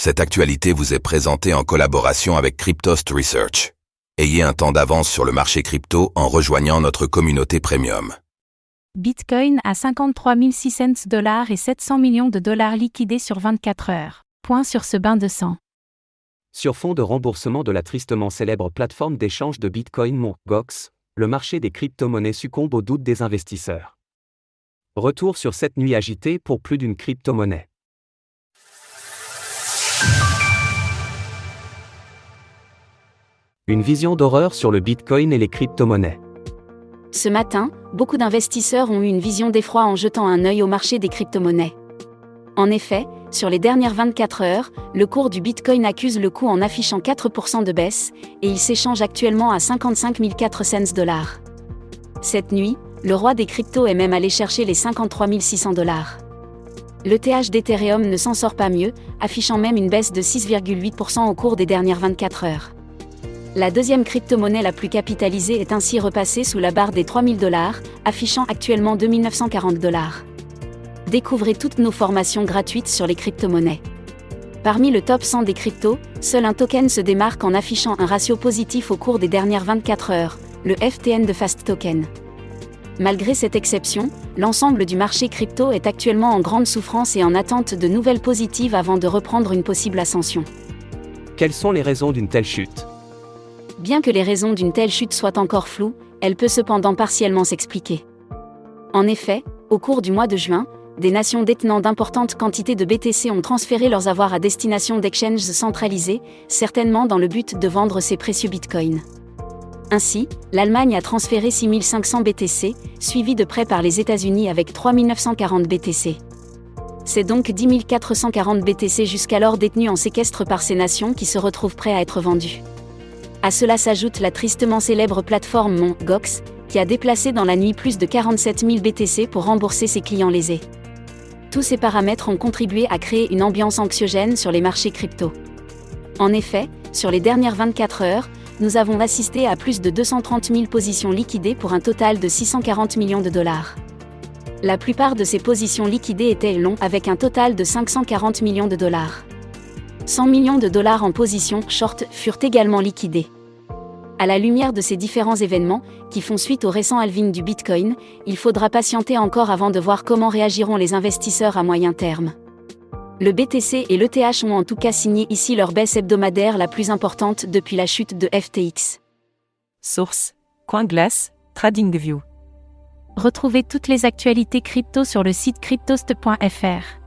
Cette actualité vous est présentée en collaboration avec Cryptost Research. Ayez un temps d'avance sur le marché crypto en rejoignant notre communauté premium. Bitcoin à 53 600 $ et 700 millions de dollars liquidés sur 24 heures. Point sur ce bain de sang. Sur fond de remboursement de la tristement célèbre plateforme d'échange de Bitcoin Mt. Gox, le marché des crypto-monnaies succombe aux doutes des investisseurs. Retour sur cette nuit agitée pour plus d'une crypto-monnaie. Une vision d'horreur sur le Bitcoin et les crypto-monnaies. Ce matin, beaucoup d'investisseurs ont eu une vision d'effroi en jetant un œil au marché des crypto-monnaies. En effet, sur les dernières 24 heures, le cours du Bitcoin accuse le coup en affichant 4% de baisse, et il s'échange actuellement à 55 400 $. Cette nuit, le roi des cryptos est même allé chercher les 53 600 $. L'ETH d'Ethereum ne s'en sort pas mieux, affichant même une baisse de 6,8% au cours des dernières 24 heures. La deuxième crypto-monnaie la plus capitalisée est ainsi repassée sous la barre des 3 000 $, affichant actuellement 2 940 $. Découvrez toutes nos formations gratuites sur les crypto-monnaies. Parmi le top 100 des cryptos, seul un token se démarque en affichant un ratio positif au cours des dernières 24 heures, le FTN de Fast Token. Malgré cette exception, l'ensemble du marché crypto est actuellement en grande souffrance et en attente de nouvelles positives avant de reprendre une possible ascension. Quelles sont les raisons d'une telle chute ? Bien que les raisons d'une telle chute soient encore floues, elle peut cependant partiellement s'expliquer. En effet, au cours du mois de juin, des nations détenant d'importantes quantités de BTC ont transféré leurs avoirs à destination d'exchanges centralisés, certainement dans le but de vendre ces précieux bitcoins. Ainsi, l'Allemagne a transféré 6 500 BTC, suivi de près par les États-Unis avec 3 940 BTC. C'est donc 10 440 BTC jusqu'alors détenus en séquestre par ces nations qui se retrouvent prêts à être vendus. À cela s'ajoute la tristement célèbre plateforme Mt. Gox, qui a déplacé dans la nuit plus de 47 000 BTC pour rembourser ses clients lésés. Tous ces paramètres ont contribué à créer une ambiance anxiogène sur les marchés crypto. En effet, sur les dernières 24 heures, nous avons assisté à plus de 230 000 positions liquidées pour un total de 640 millions de dollars. La plupart de ces positions liquidées étaient longs avec un total de 540 millions de dollars. 100 millions de dollars en position short furent également liquidés. À la lumière de ces différents événements, qui font suite au récent halving du Bitcoin, il faudra patienter encore avant de voir comment réagiront les investisseurs à moyen terme. Le BTC et l'ETH ont en tout cas signé ici leur baisse hebdomadaire la plus importante depuis la chute de FTX. Source: CoinGlass, TradingView. Retrouvez toutes les actualités crypto sur le site cryptost.fr.